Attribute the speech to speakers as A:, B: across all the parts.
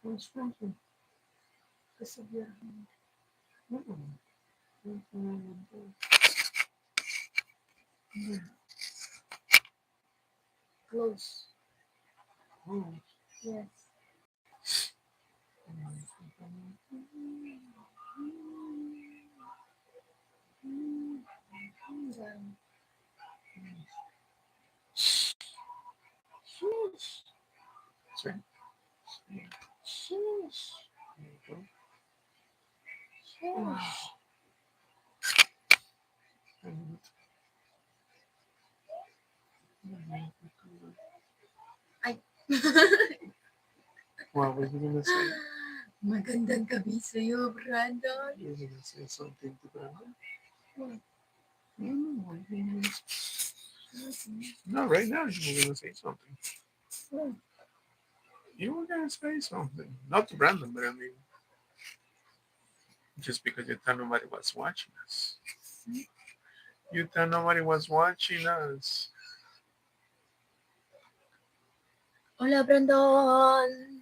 A: What's wrong? Because of your hand. Mm-mm. Mm. Close. Oh. Yes. Down. Sheesh. That's right. Sheesh. There you go. Sheesh. Ay. What were you gonna say? Magandang gabi sa'yo, Brandon. You're gonna say something to Brandon? What? No, I didn't. No, right now you were gonna say something. What? You were gonna say something. Not to Brandon, but I mean, just because you thought nobody was watching us. You thought nobody was watching us. Hola, Brandon.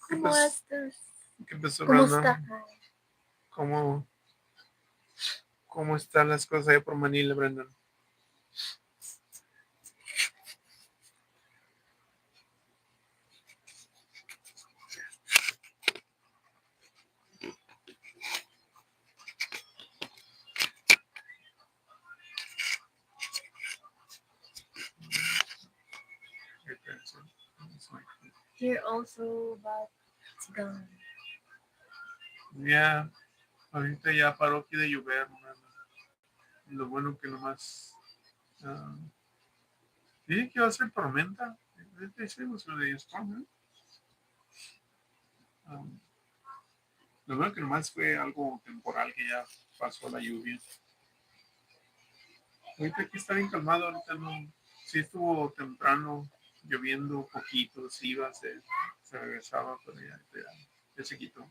A: ¿Cómo estás? ¿Qué pasó, ¿Cómo Brandon? Está? ¿Cómo, ¿Cómo están las cosas ahí por Manila, Brandon? Here also, but it's gone. Yeah, ahorita ya paró aquí de llover, Brandon. Lo bueno que nomás... Uh, dije que iba a ser tormenta. They said it was really strong, ¿eh? Um, lo bueno que nomás fue algo temporal que ya pasó la lluvia. Ahorita aquí está bien calmado, ahorita no. Sí estuvo temprano, lloviendo poquito, sí iba, se regresaba, pero ya se quitó.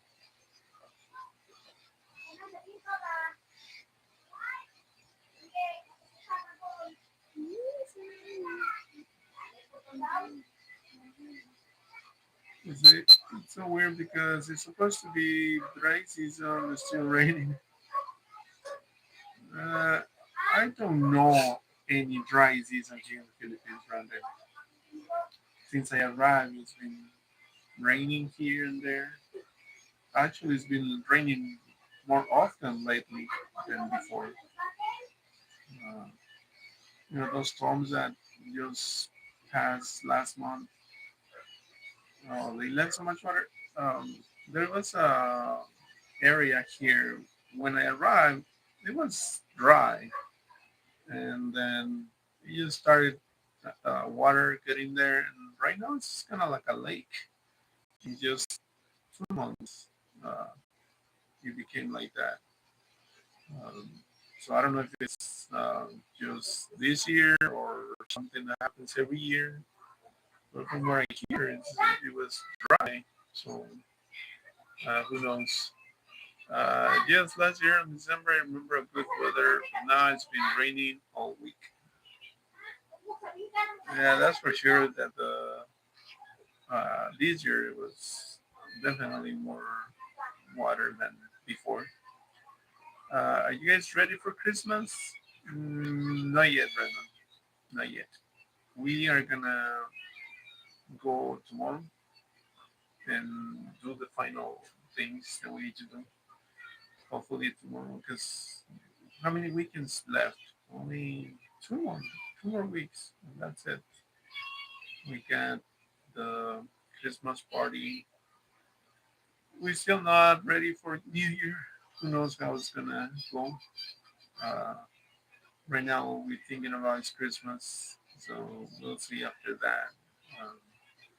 A: It's so weird because it's supposed to be dry season, it's still raining. Uh, I don't know any dry season here in the Philippines, Brandon. Since I arrived, it's been raining here and there. Actually, it's been raining more often lately than before. Uh, those storms that just passed last month, they left so much water. There was a area here when I arrived. It was dry, and then it just started water getting there. And right now it's kind of like a lake. In just 2 months, uh, it became like that. Um, so I don't know if it's just this year or something that happens every year. But from what I hear, it was dry. So who knows? Yes, last year in December, I remember a good weather. Now it's been raining all week. Yeah, that's for sure that this year it was definitely more water than before. Are you guys ready for Christmas? Not yet, Brandon. Not yet. We are gonna go tomorrow and do the final things that we need to do. Hopefully tomorrow, because how many weekends left? Only two more weeks, and that's it. We got the Christmas party. We're still not ready for New Year. Who knows how it's gonna go? Uh, right now, we're thinking about it's Christmas, so we'll see after that. Um,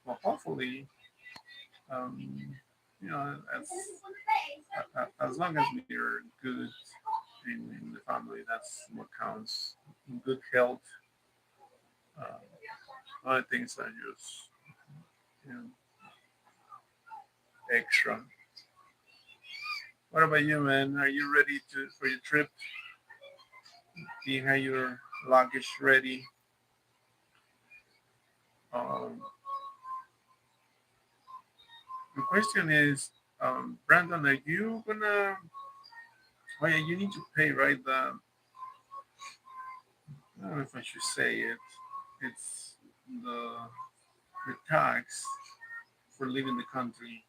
A: well, hopefully, um, as long as we are good in the family, that's what counts. Good health, other things are just you know, extra. What about you, man? Are you ready for your trip? Do you have your luggage ready? Um, The question is, Brandon, are you gonna? Oh yeah, you need to pay, right? I don't know if I should say it. It's the the tax for leaving the country.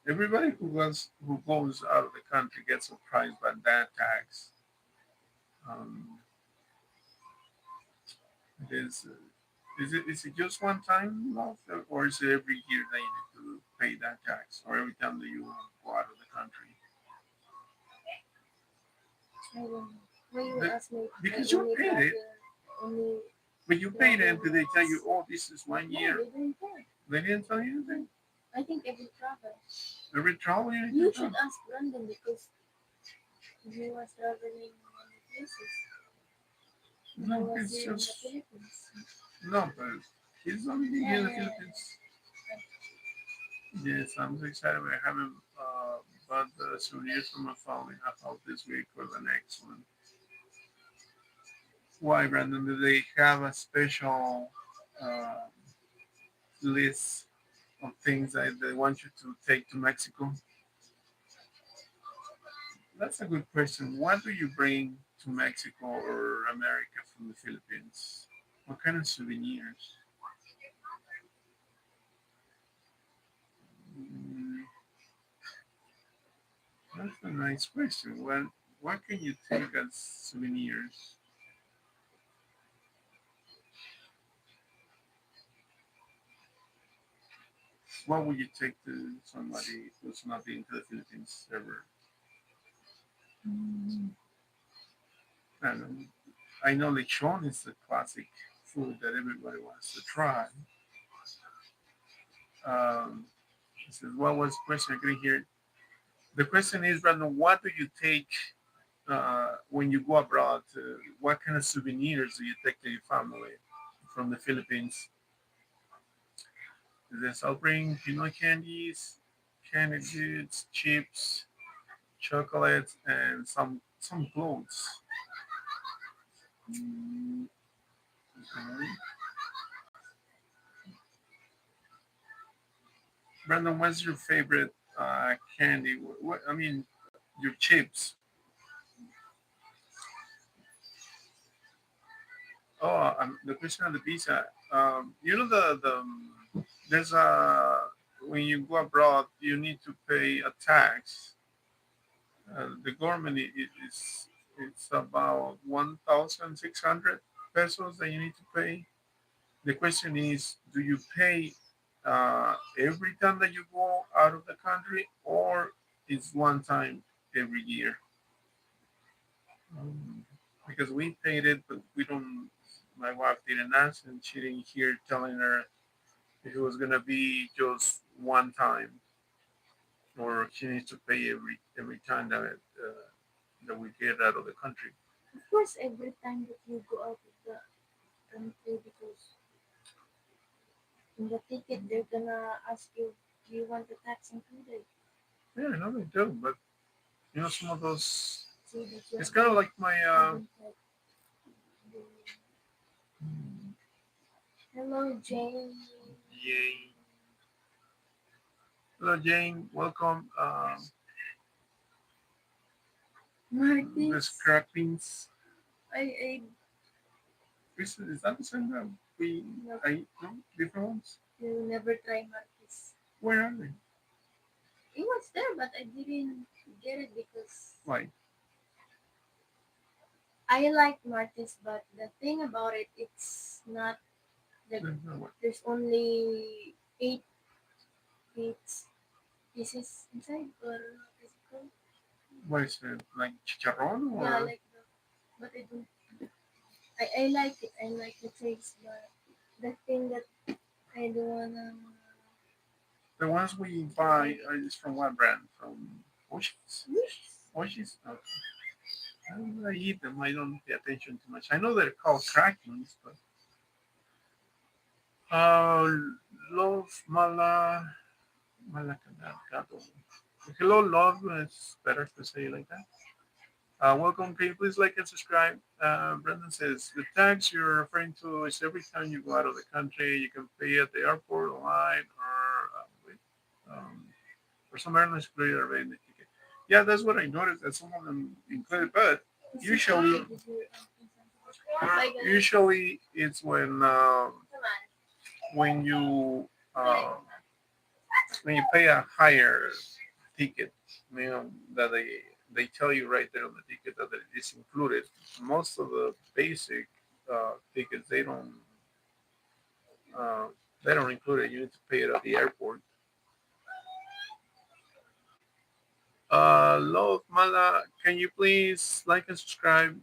A: Everybody who goes out of the country gets surprised by that tax. Um, it is it just one time, love, or is it every year that you need to pay that tax, or every time that you go out of the country?
B: I don't know. Why you
A: The,
B: ask me? My
A: because you
B: only
A: paid it,
B: brother, only
A: but you paid it,
B: brother
A: and did they tell you,
B: was.
A: oh, this is one
B: No,
A: year?
B: they didn't care.
A: They didn't tell you anything.
B: I think every travel.
A: Every travel you need to
B: You
A: tell.
B: should ask Brandon because he was traveling many places when he
A: No,
B: was
A: it's
B: here in the
A: just
B: Philippines.
A: no, but he's only been
B: Yeah,
A: here in
B: yeah,
A: the
B: yeah.
A: Philippines. Yes, I'm so excited. We haven't bought the souvenirs for my family. I hope this week or the next one. Why, Brandon? Do they have a special uh, list of things that they want you to take to Mexico? That's a good question. What do you bring to Mexico or America from the Philippines? What kind of souvenirs? Mm, that's a nice question. What can you take as souvenirs? What would you take to somebody who's not been to the Philippines ever? Mm, I don't know. I know lechon is the classic food that everybody wants to try. He says, what was the question? I couldn't hear it. The question is, Brandon, what do you take when you go abroad? What kind of souvenirs do you take to your family from the Philippines? He says, I'll bring peanut candies, candy goods, chips, chocolates, and some clothes. Mm, okay. Brandon, what's your favorite candy? What I mean, your chips. Oh, the question of the pizza. You know there's a when you go abroad, you need to pay a tax. The government is it's about 1,600 pesos that you need to pay. The question is, do you pay every time that you go out of the country, or it's one time every year? Um, because we paid it, but we don't. My wife didn't ask, and she didn't hear telling her if it was gonna be just one time, or she needs to pay every time that we get out of the country.
B: Of course, every time that you go out of the country, because in the ticket they're gonna ask you, do you want the tax included?
A: Yeah, I know they do, but some of those.
B: So that's why
A: It's kind of like my.
B: I don't like the. Hello, Jane.
A: Yay. Hello, Jane. Welcome. The
B: Martis.
A: scrappings.
B: I
A: Is that the same that we
B: no,
A: I no different ones?
B: you never try Martis.
A: Where are they?
B: It was there, but I didn't get it because
A: Why?
B: I like Martis, but the thing about it, it's not like
A: There's no what?
B: there's only eight pieces inside, or what is it called?
A: What is it? Like chicharron
B: Yeah,
A: or
B: like the, but I don't. I like it. I like the taste, but the thing that I don't wanna
A: the ones we
B: to
A: buy
B: eat
A: are just from what brand? From Oshis?
B: wishes.
A: Oshis? Okay. I eat them. I don't pay attention too much. I know they're called crackings, but uh, love malacadado. Hello, love. It's better to say it like that. Welcome. Can you please like and subscribe? Brendan says the tax you're referring to is every time you go out of the country, you can pay at the airport, online, or wait. Um, for some airlines, included already in the ticket. Yeah, that's what I noticed. That some of them included, but usually, usually it's when you uh, when you pay a higher ticket, you know that they tell you right there on the ticket that it is included. Most of the basic tickets uh, they don't include it. You need to pay it at the airport. Love Mala, can you please like and subscribe?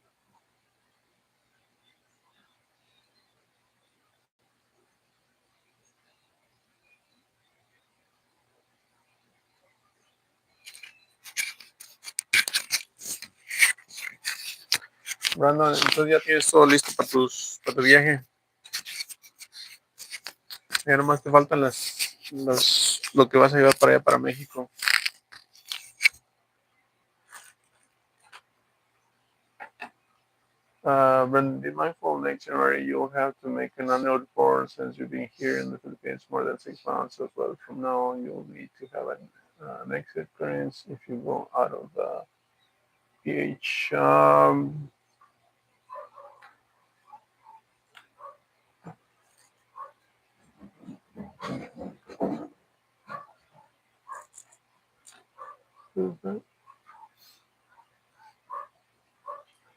A: Brandon, entonces ya tienes todo listo para tu viaje. Ya nomás te faltan lo que vas a llevar para allá, para México. Brandon, be mindful next January you'll have to make an annual report since you've been here in the Philippines more than 6 months. As well from now on, you'll need to have an exit clearance if you go out of the PH.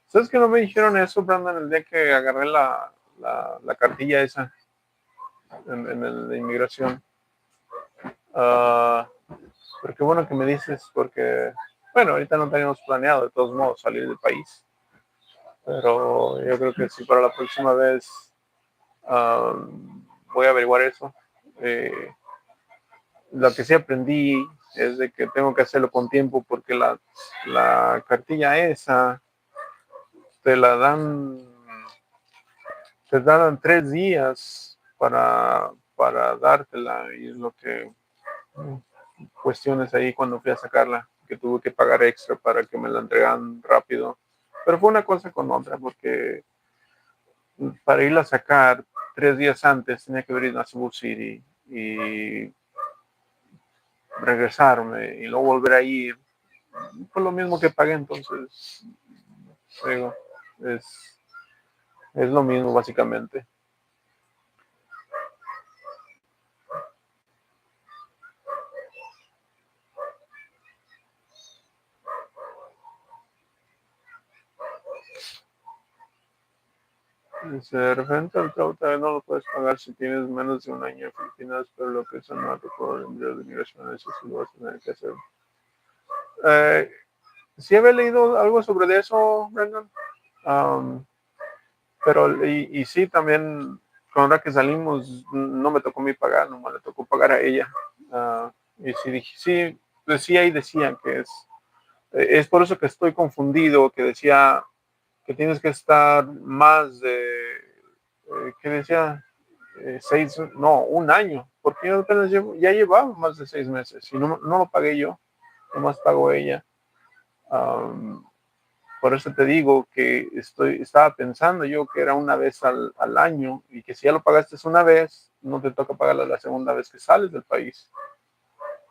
A: ¿Sabes que no me dijeron eso, Brandon, el día que agarré la cartilla esa en la inmigración? Uh, pero qué bueno que me dices, porque, bueno, ahorita no teníamos planeado de todos modos salir del país, pero yo creo que sí para la próxima vez voy a averiguar eso. Lo que sí aprendí es de que tengo que hacerlo con tiempo porque la cartilla esa te la dan, te dan 3 días para dártela y es lo que cuestiones ahí cuando fui a sacarla, que tuve que pagar extra para que me la entregaran rápido. Pero fue una cosa con otra, porque para irla a sacar 3 días antes tenía que venir a Cebu City y regresarme y luego volver a ir. Fue lo mismo que pagué, entonces, digo, es, es lo mismo básicamente. De repente el todavía no lo puedes pagar si tienes menos de un año en Filipinas, pero lo que son no por el envío de migración, eso sí lo vas a tener que hacer. Eh, sí había leído algo sobre eso, Brendan. Um, pero y sí, también con la que salimos no me tocó a mí pagar, nomás le tocó pagar a ella. Y sí, dije, sí, decía y decía que es por eso que estoy confundido, que decía que tienes que estar más de, ¿qué decía? 6, no, un año, porque yo apenas ya llevaba más de 6 meses y no lo pagué yo, nomás pagó ella. Um, por eso te digo que estaba pensando yo que era una vez al año y que si ya lo pagaste una vez, no te toca pagarlo la segunda vez que sales del país.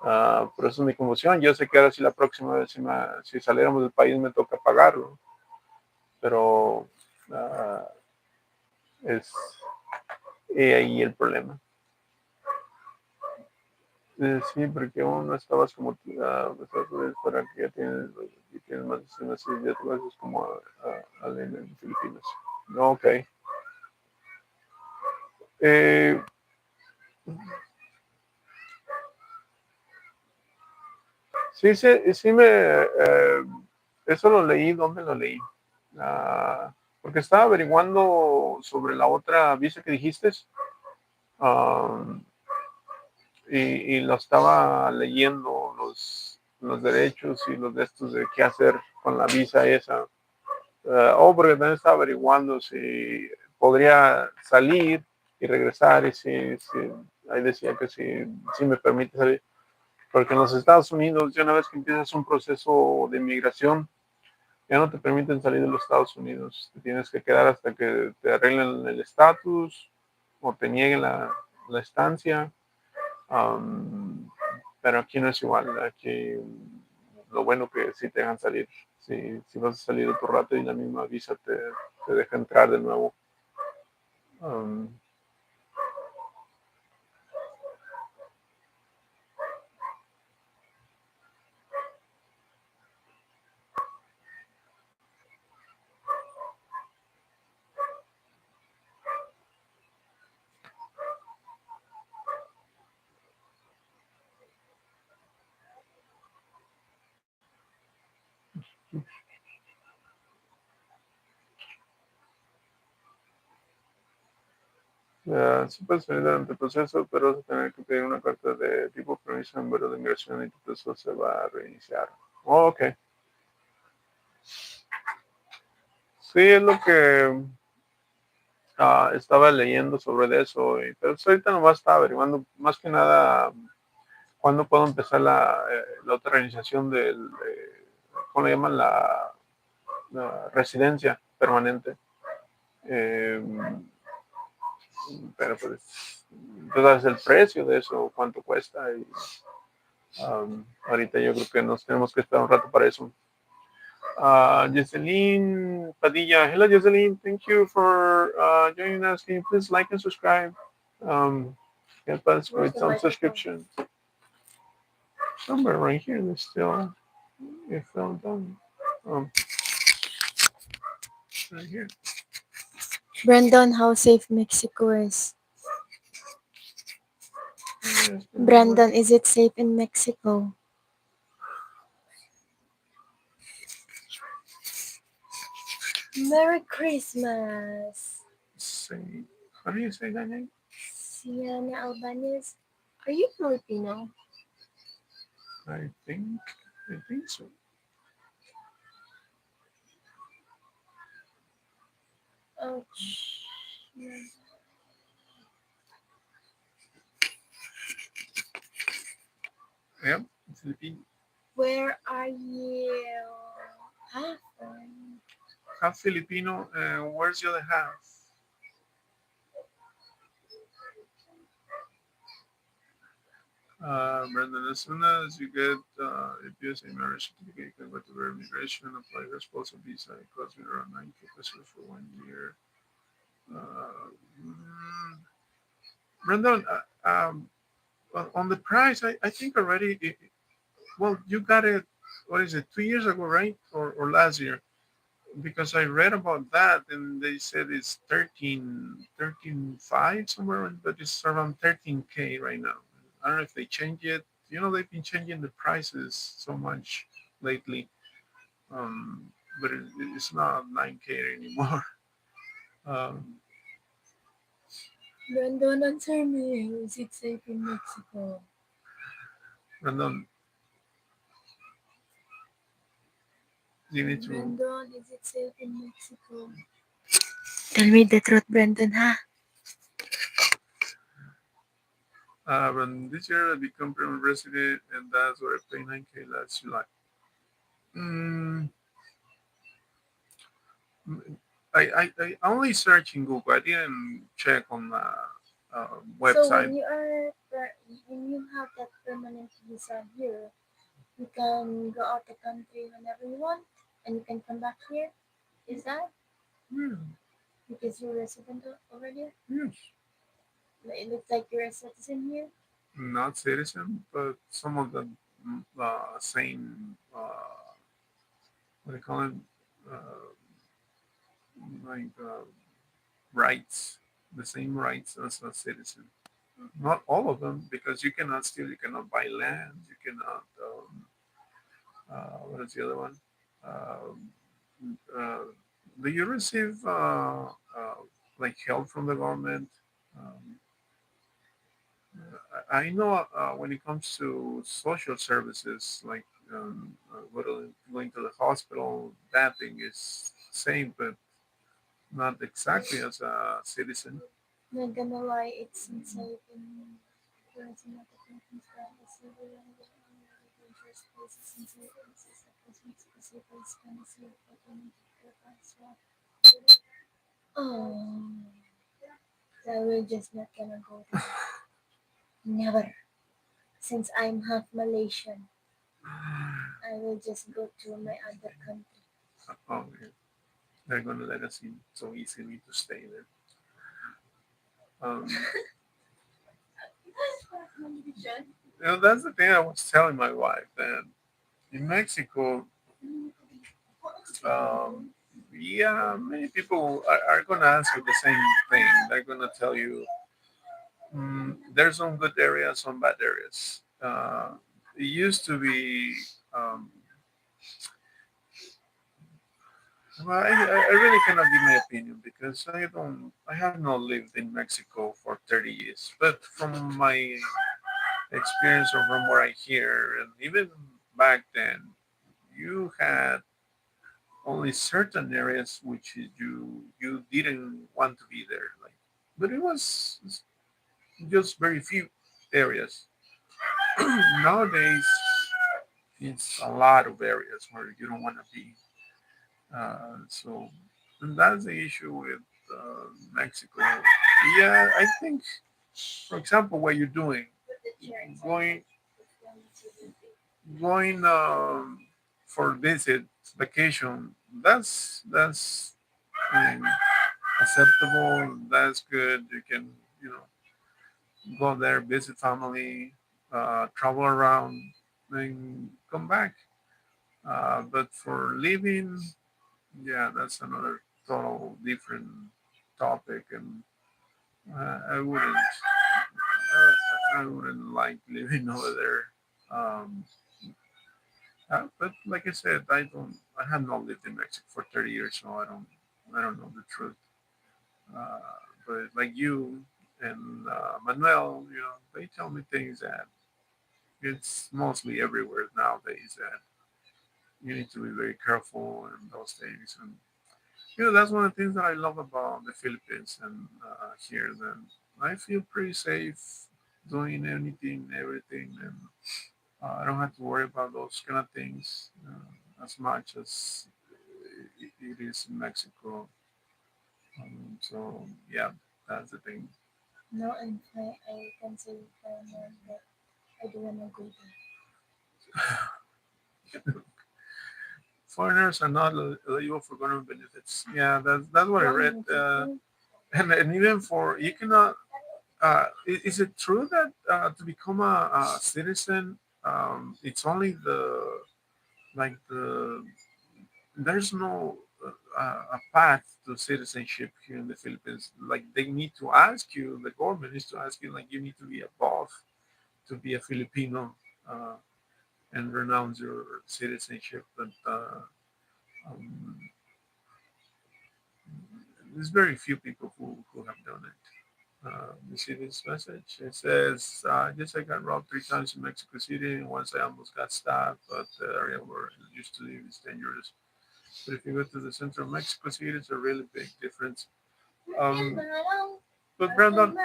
A: Por eso es mi confusión. Yo sé que ahora sí la próxima vez si saliéramos del país me toca pagarlo, pero es ahí el problema. Sí, porque aún no estabas como para que ya tienes más de 6 meses, ya te vas como en Filipinas. No, ok. Eh, sí, sí, sí eso lo leí, ¿dónde lo leí? Porque estaba averiguando sobre la otra visa que dijiste, um, y lo estaba leyendo los derechos y los de estos de qué hacer con la visa esa. Porque también estaba averiguando si podría salir y regresar y si ahí decía que si me permite salir. Porque en los Estados Unidos, ya una vez que empiezas un proceso de inmigración, ya no te permiten salir de los Estados Unidos. Te tienes que quedar hasta que te arreglen el estatus o te nieguen la estancia. Um, pero aquí no es igual. Aquí lo bueno que sí te dejan salir. Si vas a salir otro rato y la misma visa te deja entrar de nuevo. Um, sí puedes salir durante el proceso, pero vas a tener que pedir una carta de tipo permiso en vuelo de inmigración y tu proceso se va a reiniciar. Oh, ok. Sí, es lo que estaba leyendo sobre eso, pero pues ahorita nomás estaba averiguando más que nada cuándo puedo empezar la otra realización ¿cómo le llaman? La residencia permanente. Eh, pero pues, tú sabes el precio de eso, cuánto cuesta. Y ahorita yo creo que nos tenemos que esperar un rato para eso. Jocelyn Padilla. Hello, Jocelyn. Thank you for joining us. Can you please like and subscribe? Help us
B: Where's
A: with
B: the
A: some
B: microphone?
A: subscription. Somewhere right here. There's still, it fell down. Um, right here.
B: Brandon, how safe Mexico is?
A: Yes,
B: Brandon, is it safe in Mexico? Merry Christmas!
A: say, how do you say that name?
B: Sienna Albanese. Are you Filipino?
A: I think, I think so.
B: Ouch.
A: Yep, Filipino.
B: Where are you? Half.
A: Half Filipino. Where's the other half? Brandon, as soon as you get a PSA marriage certificate, you can go to their immigration, apply your spousal visa. It costs me around 9K pesos for 1 year. Uh, mm, Brandon, on the price, I think already, well, you got it, what is it, 2 years ago, right? Or last year? Because I read about that and they said it's 13.5 somewhere, but it's around 13K right now. I don't know if they change it. They've been changing the prices so much lately, um, but it's not 9K anymore. Um,
B: Brandon, answer me. Is it safe in Mexico?
A: Brandon, you need to.
B: Brandon, is it safe in Mexico? Tell me the truth, Brandon, ha?
A: When this year I become permanent resident, and that's what I paid 9K last July. Mm, I only search in Google. I didn't check on the
B: So
A: website.
B: when you have that permanent visa here, you can go out the country whenever you want, and you can come back here. Is that
A: Yeah,
B: because you're a resident already?
A: yes.
B: It looks like you're a citizen here.
A: Not citizen, but some of the same, what do you call it, uh, like rights, the same rights as a citizen. Not all of them, because you cannot buy land, you cannot, what is the other one? Um, uh, do you receive like help from the government? Um, I know when it comes to social services, like going to the hospital, that thing is same, but not exactly as a citizen.
B: Not gonna lie, it's insane in words and other countries that the civil and the dangerous places and places that was Mexico City is gonna see what we need to prepare as well. Oh, so we're just not gonna go there. Never. Since I'm half Malaysian, I will just go to my other country.
A: Oh, yeah. They're gonna let us in so easily to stay there. Um, that's the thing I was telling my wife that in Mexico, um, yeah, many people are gonna answer the same thing. They're gonna tell you there's some good areas, some bad areas. It used to be. Well, I really cannot give my opinion because I have not lived in Mexico for 30 years. But from my experience or from what I hear, and even back then, you had only certain areas which you didn't want to be there. Like, but it was just very few areas. Nowadays, it's a lot of areas where you don't want to be. So and that's the issue with Mexico. Yeah, I think, for example, what you're doing, going going for visit, vacation, that's I mean, acceptable. That's good. You can you know go there, visit family, travel around, then come back. But for living, yeah, that's another total different topic, and I wouldn't like living over there. Um, but like I said, I have not lived in Mexico for 30 years, so I don't know the truth. Uh, but like you and Manuel, they tell me things that it's mostly everywhere nowadays that you need to be very careful and those things. And that's one of the things that I love about the Philippines and here. Then I feel pretty safe doing anything, everything, and I don't have to worry about those kind of things as much as it is in Mexico. So yeah, that's the thing.
B: No, I can say finally that I don't wanna go there.
A: Foreigners are not eligible for government benefits. Yeah, that's what I
B: Why
A: read.
B: Mexico?
A: And even for you cannot. Is it true that to become a citizen, it's only the there's no a path to citizenship here in the Philippines. Like they need to ask you, the government needs to ask you, like you need to be above to be a Filipino and renounce your citizenship. But um, there's very few people who have done it. You see this message? It says, yes, I got robbed 3 times in Mexico City, and once I almost got stabbed, but the area where I used to live is dangerous. But if you go to the center of Mexico City, it's a really big difference. Um, but Brandon,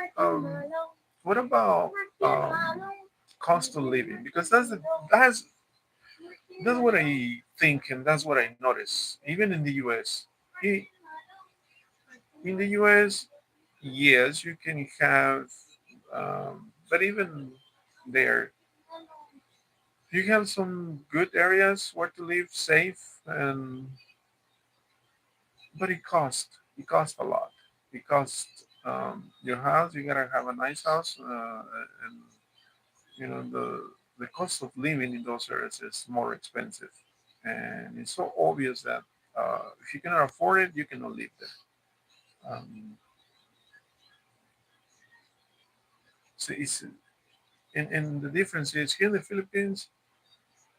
A: what about cost of living? Because that's what I think, and that's what I notice. Even in the U.S., in the U.S., yes, you can have, but even there, you have some good areas where to live safe, and but it costs a lot. It costs your house. You gotta have a nice house, and the cost of living in those areas is more expensive, and it's so obvious that if you cannot afford it, you cannot live there. So it's and the difference is here in the Philippines.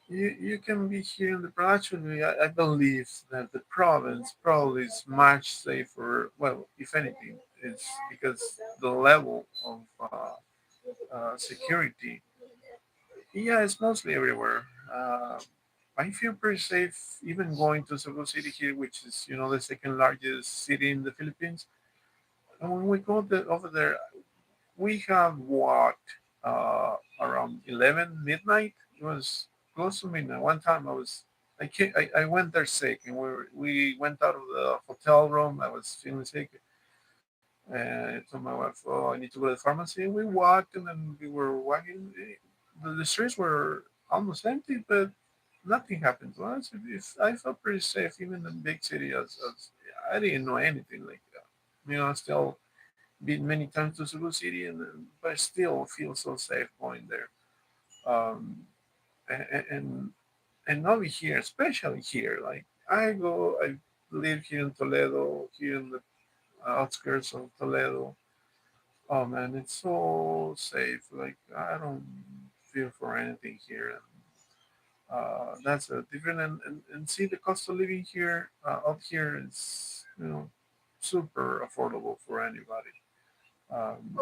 A: You can be here in the actually I believe that the province probably is much safer. Well, if anything, it's because the level of security. Yeah, it's mostly everywhere. I feel pretty safe even going to Cebu City here, which is the second largest city in the Philippines. And when we go over there, we have walked around 11 midnight. It was close to midnight. One time I went there sick, and we went out of the hotel room. I was feeling sick, and I told my wife, "Oh, I need to go to the pharmacy." We walked, and then we were walking. the streets were almost empty, but nothing happened to us. I felt pretty safe, even in big city. As I didn't know anything like that. I still been many times to Cebu City, but I still feel so safe going there. Um, and over here, especially here, like I live here in Toledo, here in the outskirts of Toledo. Oh man, it's so safe. Like I don't fear for anything here, and that's a different. And see the cost of living here out here is super affordable for anybody. Um,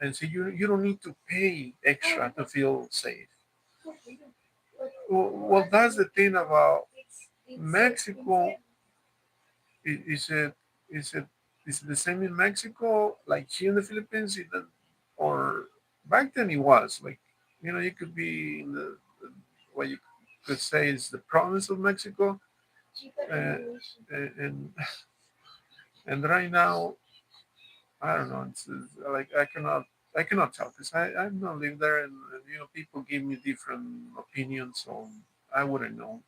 A: and so you don't need to pay extra to feel safe. Well, that's the thing about Mexico. Is it is it is it the same in Mexico like here in the Philippines? Or back then it was like you could be in what you could say is the province of Mexico, uh, and and right now I don't know. It's like I cannot tell because I've not lived there, and people give me different opinions, so I wouldn't know.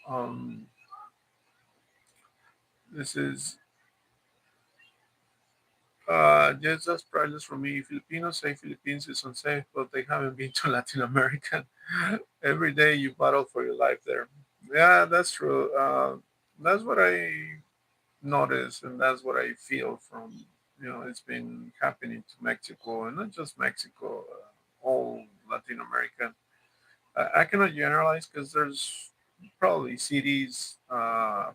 A: Um, this is just as priceless for me. Filipinos say Philippines is unsafe, but they haven't been to Latin America. Every day you battle for your life there. Yeah, that's true. That's what I notice, and that's what I feel from it's been happening to Mexico, and not just Mexico, all Latin America. I cannot generalize because there's probably cities,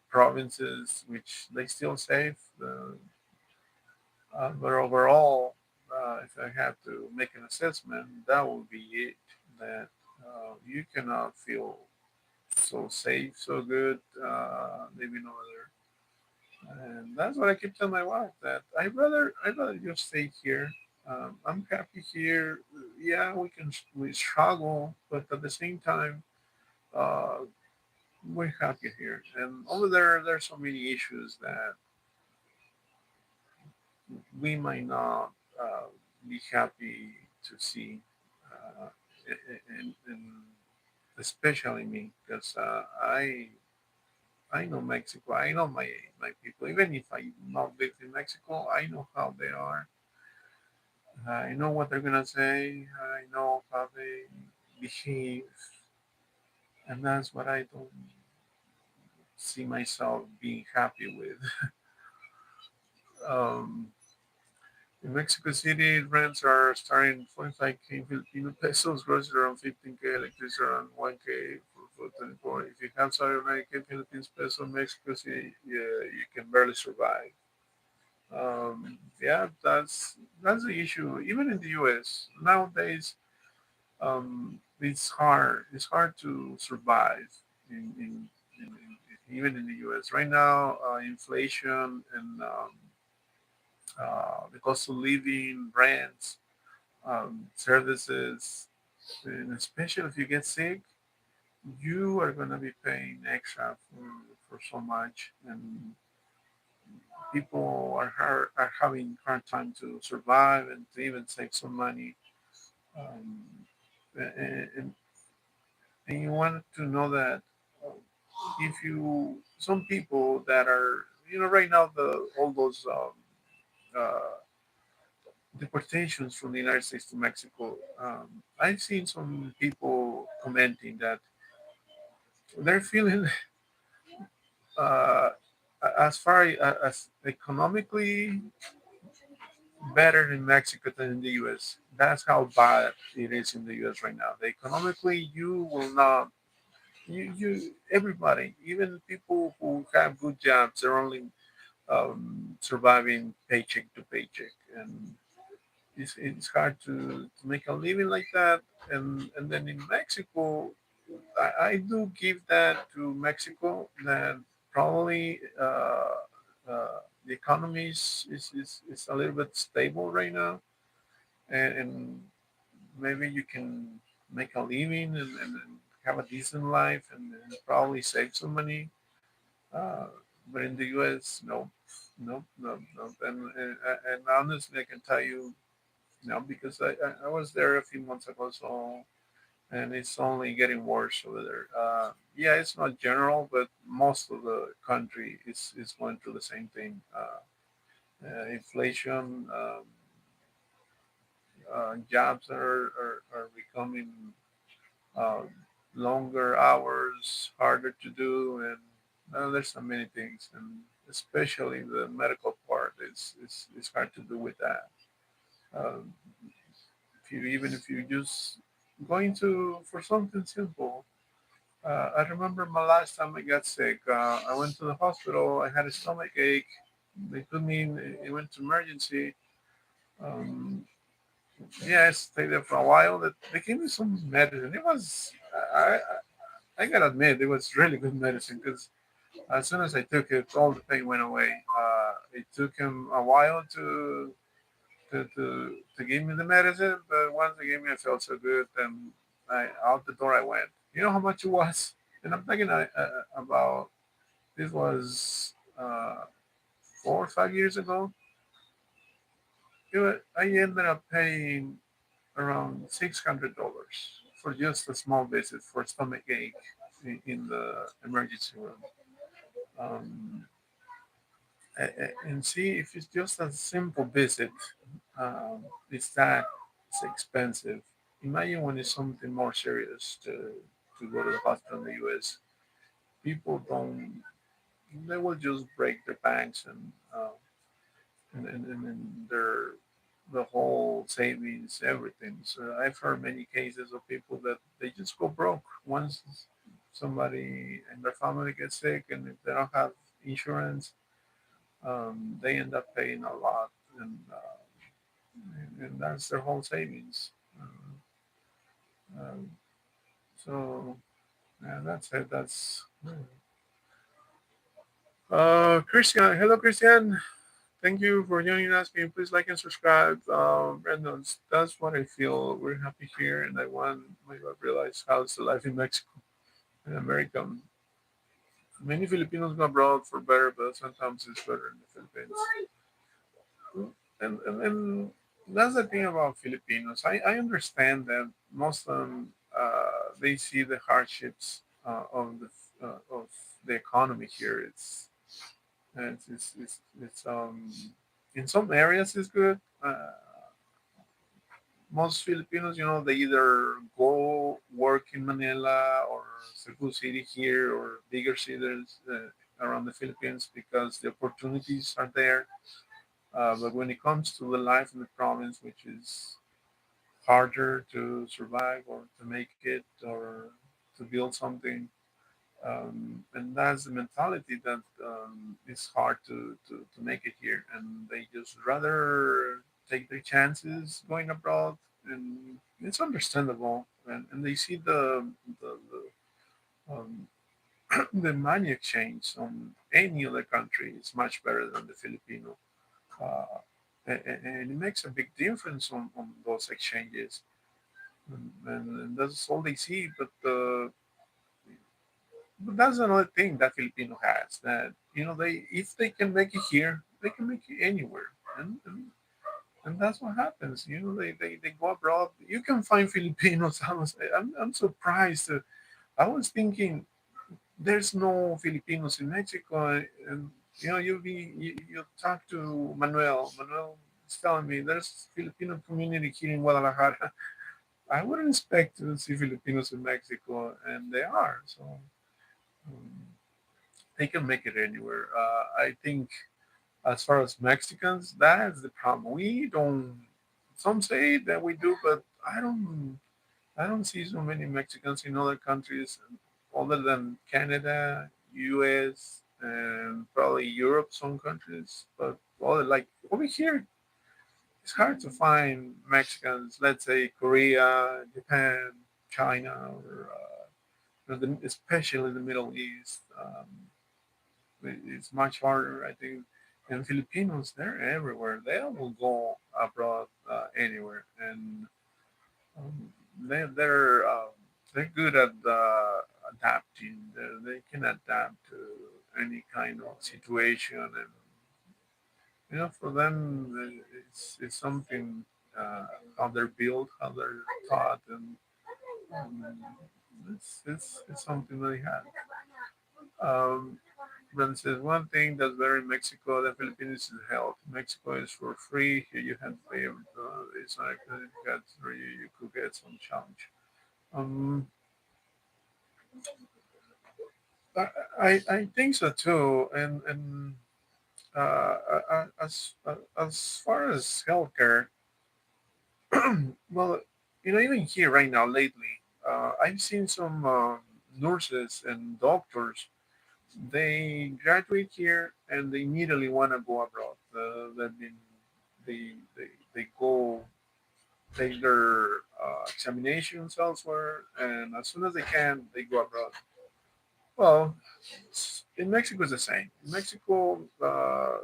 A: provinces which they still safe. But overall, if I had to make an assessment, that would be it. That you cannot feel so safe, so good living over there. And that's what I keep telling my wife that I'd rather just stay here. I'm happy here. Yeah, we struggle, but at the same time, uh, we're happy here. And over there's so many issues that we might not be happy to see, uh, and especially me, because I know Mexico. I know my people. Even if I not lived in Mexico, I know how they are. I know what they're gonna say. I know how they behave, and that's what I don't see myself being happy with. Um, In Mexico City, rents are starting 45K Filipino pesos, groceries around 15K, electricity around 1K for 24. If you have 79K Philippines peso, Mexico City, yeah, you can barely survive. Yeah, that's the issue. Even in the U.S. nowadays, it's hard. It's hard to survive even in the U.S. Right now. Inflation and the cost of living, rents, services, and especially if you get sick, you are going to be paying extra for so much, and people are having hard time to survive and to even save some money. Um, and, and you want to know that uh, if you some people that are right now the all those uh, deportations from the United States to Mexico. I've seen some people commenting that they're feeling uh, as far as economically better in Mexico than in the U.S. That's how bad it is in the U.S. right now. Economically, you will not. You everybody, even people who have good jobs, they're only surviving paycheck to paycheck, and it's hard to make a living like that. And then in Mexico, I do give that to Mexico that probably the economy is a little bit stable right now, and maybe you can make a living and have a decent life and probably save some money. Uh, but in the U.S., no, no, no, no. And honestly, I can tell you, because I was there a few months ago, so and it's only getting worse over there. Yeah, it's not general, but most of the country is going through the same thing. Inflation, jobs are becoming uh, longer hours, harder to do, and there's so many things, and especially the medical part is hard to do with that. Um, if you even if you just going to for something simple. I remember my last time I got sick. I went to the hospital. I had a stomach ache. They put me in. It went to emergency. Um, yeah, I stayed there for a while. They gave me some medicine. It was I gotta admit it was really good medicine because as soon as I took it, all the pain went away. It took him a while to give me the medicine, but once they gave me, I felt so good, and out the door I went. You know how much it was? And I'm thinking about this was 4 or 5 years ago. I ended up paying around $600 for just a small visit for stomach ache in the emergency room. Um, and see if it's just a simple visit, it's that it's expensive. Imagine when it's something more serious to go to the hospital in the US. People don't, they will just break their banks and their the whole savings, everything. So I've heard many cases of people that they just go broke once somebody in their family gets sick, and if they don't have insurance, they end up paying a lot, and that's their whole savings. Um, so yeah, that's it. That's Christian. Hello, Christian. Thank you for joining us. Can you please like and subscribe? Brandon, that's what I feel. We're happy here, and I want my to realize how's the life in Mexico and America. Many Filipinos go abroad for better, but sometimes it's better in the Philippines. And that's the thing about Filipinos. I understand that most of them they see the hardships of the economy here. It's in some areas it's good. Most Filipinos, they either go work in Manila or Cebu City here or bigger cities around the Philippines because the opportunities are there. But when it comes to the life in the province, which is harder to survive or to make it or to build something, and that's the mentality that it's hard to make it here, and they just rather take their chances going abroad, and it's understandable, and they see um, the money exchange on any other country is much better than the Filipino, uh, and it makes a big difference on those exchanges, and that's all they see. But that's another thing that Filipino has that they if they can make it here, they can make it anywhere, and that's what happens. They go abroad. You can find Filipinos. I'm surprised. I was thinking there's no Filipinos in Mexico, and you talk to Manuel. Manuel is telling me there's Filipino community here in Guadalajara. I wouldn't expect to see Filipinos in Mexico, and they are. So. Um, they can make it anywhere. I think as far as Mexicans, that's the problem. We don't. Some say that we do, but I don't. I don't see so many Mexicans in other countries other than Canada, U.S., and probably Europe. Some countries, but other like over here, it's hard to find Mexicans. Let's say Korea, Japan, China, or especially the Middle East. It's much harder, I think. And Filipinos, they're everywhere. They will go abroad anywhere, and um, they're good at adapting. They can adapt to any kind of situation, and for them, it's something. how they're built, how they're taught, and um, it's something that they have. Brandon says one thing that's better in Mexico than Philippines is health. Mexico is for free. Here you have to pay. It's not like credit cards where you could get some challenge. Um, I, I think so too. And as far as healthcare, well, even here right now lately, I've seen some nurses and doctors. They graduate here and they immediately want to go abroad. They've been, they go take their examinations elsewhere, and as soon as they can, they go abroad. Well, in Mexico it's the same. In Mexico, uh,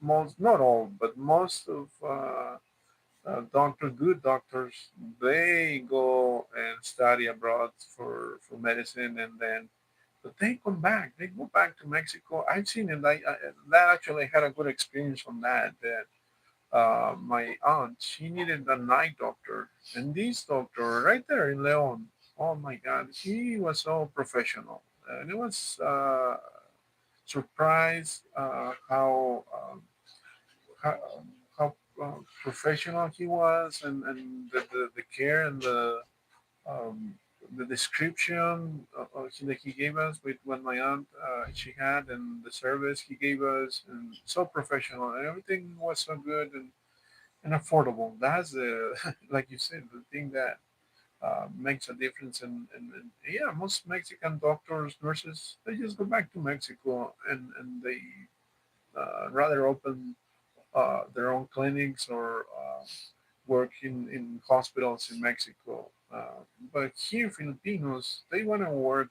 A: most, not all, but most of good doctors, they go and study abroad for medicine, and then but they come back. They go back to Mexico. I've seen it. That actually had a good experience on that. That my aunt, she needed a night doctor, and this doctor right there in Leon. Oh my God, he was so professional, and it was surprised how, how professional he was, and the care and um, the description that he gave us with what my aunt she had, and the service he gave us, and so professional, and everything was so good and affordable. That's the like you said, the thing that makes a difference. And yeah, most Mexican doctors, nurses, they just go back to Mexico, and they rather open their own clinics or work in hospitals in Mexico. But here, Filipinos, they want to work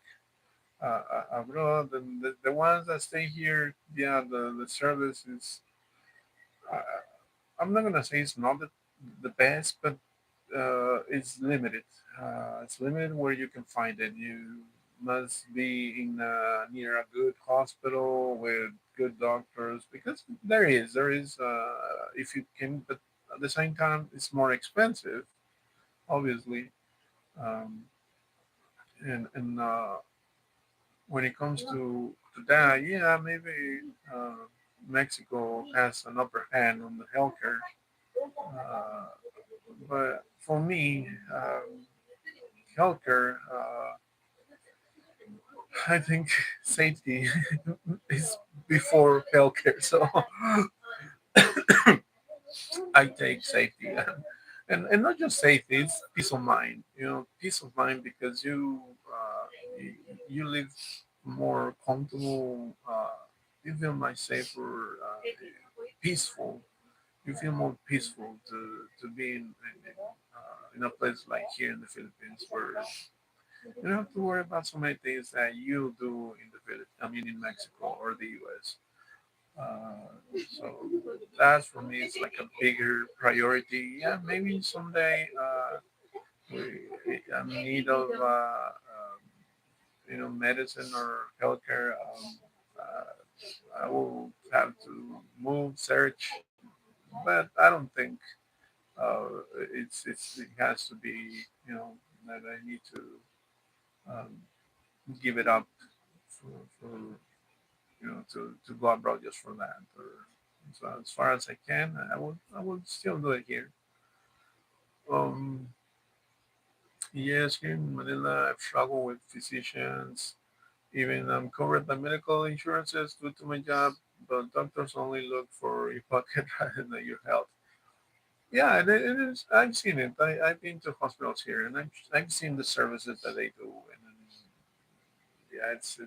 A: abroad, and the ones that stay here, yeah, the service is. Uh, I'm not gonna say it's not the best, but it's limited. It's limited where you can find it. You must be in near a good hospital with good doctors, because there is if you can, but at the same time it's more expensive, obviously. Um, and when it comes to that, yeah, maybe Mexico has an upper hand on the healthcare. Uh, but for me, healthcare, I think safety is before healthcare. So I take safety, and not just safety, it's peace of mind. Peace of mind because you, you live more comfortable. You feel much safer, peaceful. You feel more peaceful to be in a place like here in the Philippines, where you don't have to worry about so many things that you do in the Philippines. I mean, in Mexico or the U.S. So that for me is like a bigger priority. Yeah, maybe someday I'm in need of medicine or healthcare. I will have to move, search, but I don't think it has to be that I need to um, give it up for to go abroad just for that. Or so as far as I can, I would still do it here. Um, yes, here in Manila, I've struggled with physicians. Even I'm covered by medical insurances due to my job, but doctors only look for your pocket rather than your health. Yeah, it is. I've seen it. I've been to hospitals here, and I've seen the services that they do, and yeah, it's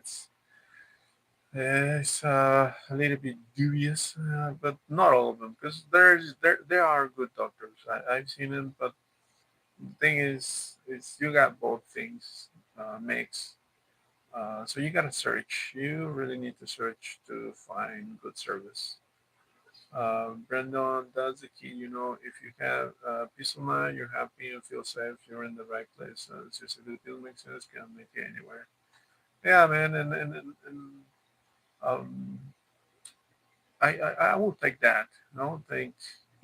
A: a little bit dubious, but not all of them, because there are good doctors. I've seen them, but the thing is you got both things mixed. So you gotta search. You really need to search to find good service. Brandon, that's the key. If you have peace of mind, you're happy, you feel safe, you're in the right place. Seriously, it makes sense. Can make it anywhere. Yeah, man, and um, I will take that. I will take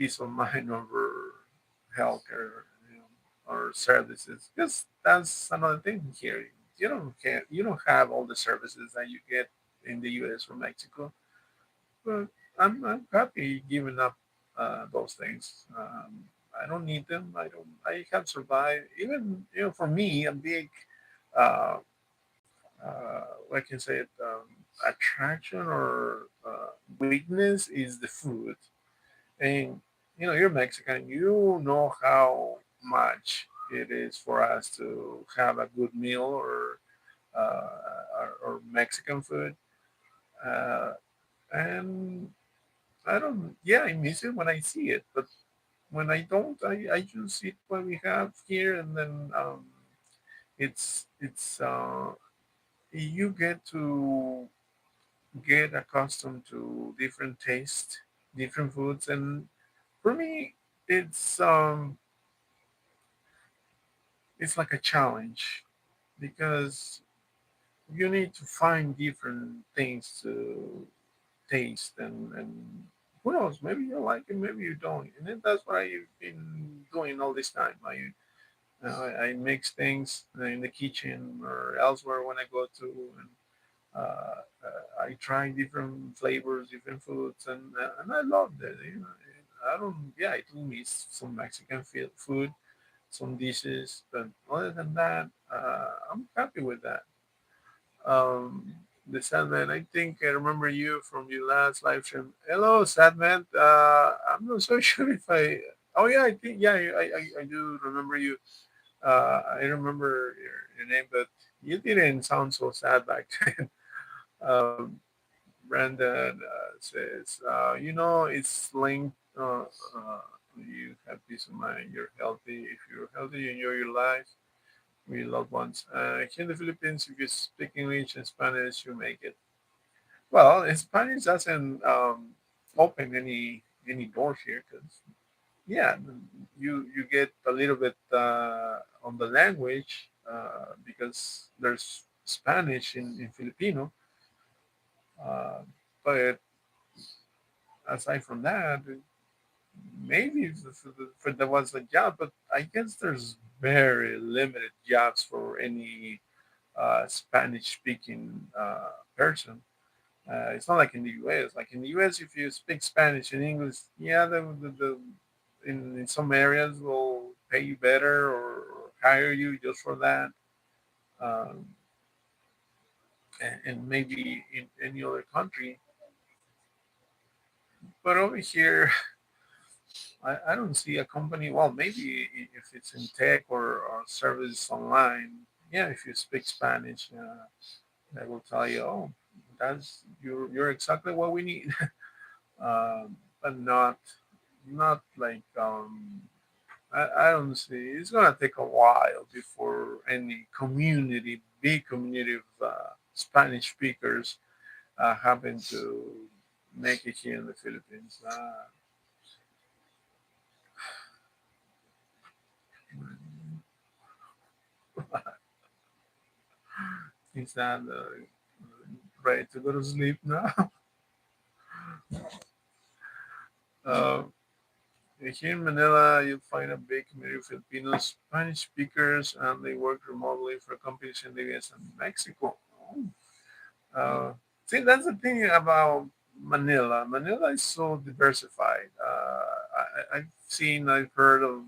A: peace of mind over healthcare, or services. Because that's another thing here. You don't have all the services that you get in the U.S. or Mexico. But I'm happy giving up those things. I don't need them. I don't. I have survived. Even for me, a big uh, like you say it, attraction or weakness is the food. And you're Mexican. You know how much it is for us to have a good meal or Mexican food. Uh, and I don't. Yeah, I miss it when I see it, but when I don't, I just eat what we have here, and then it's you get to get accustomed to different tastes, different foods, and for me, it's um it's like a challenge because you need to find different things to taste, and who knows, maybe you like it, maybe you don't, and then that's what I've been doing all this time. I mix things in the kitchen or elsewhere when I go to, and I try different flavors, different foods, and I love that. I don't. Yeah, I do miss some Mexican food, some dishes, but other than that, I'm happy with that. Um, the Sadman, I think I remember you from your last live stream. Hello, Sadman. I'm not so sure if I. Oh yeah, I think yeah, I do remember you. I remember your name, but you didn't sound so sad back then. Um, Brandon says, it's linked. You have peace of mind. You're healthy. If you're healthy, you enjoy your life with your loved ones. Here in the Philippines, if you speak English and Spanish, you make it. Well, Spanish doesn't open any doors here because yeah, you get a little bit on the language because there's Spanish in Filipino, uh, but aside from that, maybe if there was a job, but I guess there's very limited jobs for any Spanish speaking person. It's not like in the U.S. Like in the U.S., if you speak Spanish and English, yeah, in some areas will pay you better or hire you just for that. Um, and maybe in any other country, but over here, I don't see a company. Well, maybe if it's in tech or service online, yeah, if you speak Spanish, they will tell you, oh, you're exactly what we need. But not like I don't see. It's gonna take a while before any big community of Spanish speakers happen to make it here in the Philippines. Is that ready to go to sleep now? Uh, Here in Manila, you'll find a big community of Filipino Spanish speakers, and they work remotely for companies in the US and Mexico. Oh. See, that's the thing about Manila. Manila is so diversified. I've heard of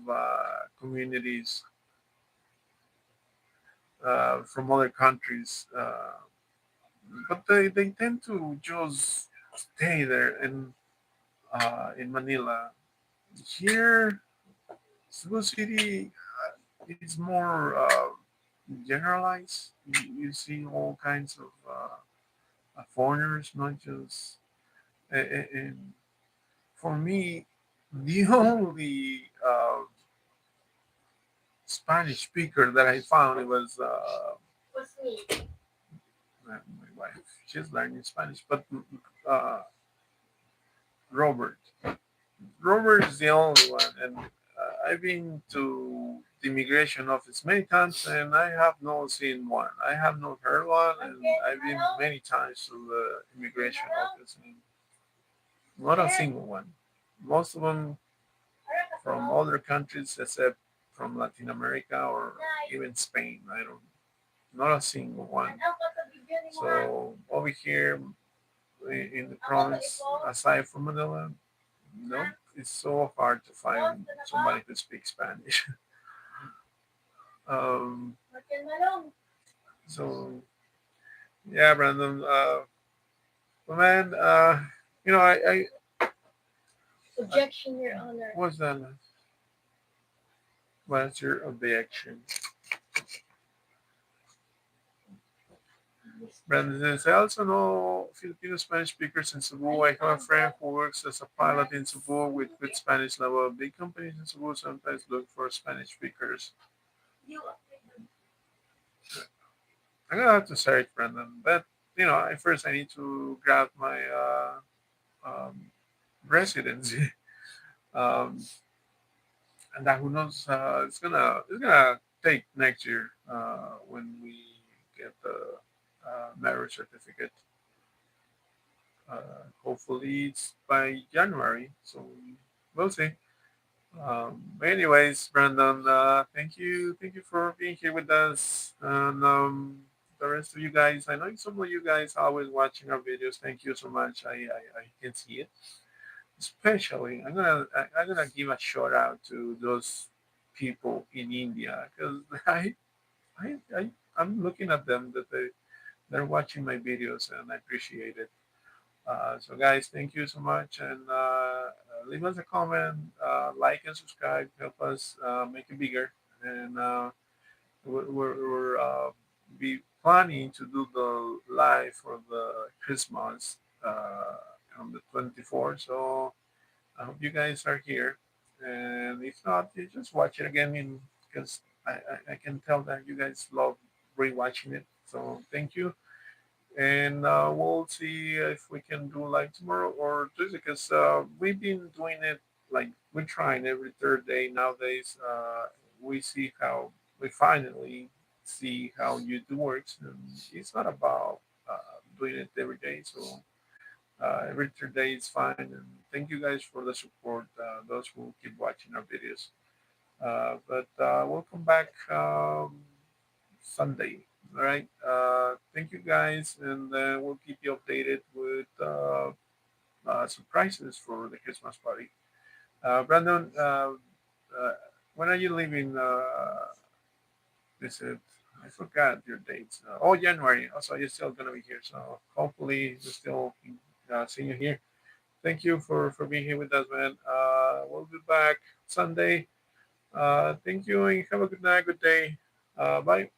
A: communities from other countries, but they tend to just stay there in Manila. Here, Cebu City is more generalized. You see all kinds of foreigners, not just. And for me, the only Spanish speaker that I found it was my wife. She's learning Spanish, but uh, Robert. Robert is the only one, and I've been to the immigration office many times, and I have not seen one. I have not heard one, and I've been many times to the immigration office, and not a single one. Most of them. from other countries except from Latin America or even Spain. I don't, not a single one. So over here in the province, aside from Manila, no, it's so hard to find somebody who speaks Spanish. um, so yeah, Brandon. Well, man, you know,
B: Objection, Your Honor.
A: what's that? What's your objection? Brandon says, I also know Filipino Spanish speakers in Cebu. I have a friend who works as a pilot in Cebu with good Spanish level. Big companies in Cebu sometimes look for Spanish speakers. I'm gonna have to search, Brandon. But you know, I first I need to grab my um, residency. Um, and that who knows, it's gonna take next year when we get the marriage certificate. Hopefully it's by January, so we'll see. But anyways, Brandon, thank you for being here with us, and the rest of you guys. I know some of you guys are always watching our videos. Thank you so much. I can see it. Especially, I'm gonna give a shout out to those people in India because I I'm looking at them that they're watching my videos and I appreciate it. So, guys, thank you so much, and leave us a comment, like and subscribe, help us make it bigger, and we're be planning to do the live for the Christmas on the 24th. So I hope you guys are here, and if not, you just watch it again, because I can tell that you guys love rewatching it. So thank you, and we'll see if we can do like tomorrow or Tuesday because we've been doing it like we're trying every third day nowadays. We see how we finally see how YouTube works, and it's not about doing it every day. So every third day is fine, and thank you guys for the support. Those who keep watching our videos. But we'll come back Sunday. All right. Thank you guys, and we'll keep you updated with surprises for the Christmas party. Brandon, uh, when are you leaving? This is, I forgot your dates. Oh, January. Also, you're still gonna be here, so hopefully we'll still see you here. Thank you for being here with us, man. We'll be back Sunday. Thank you, and have a good night, good day. Bye.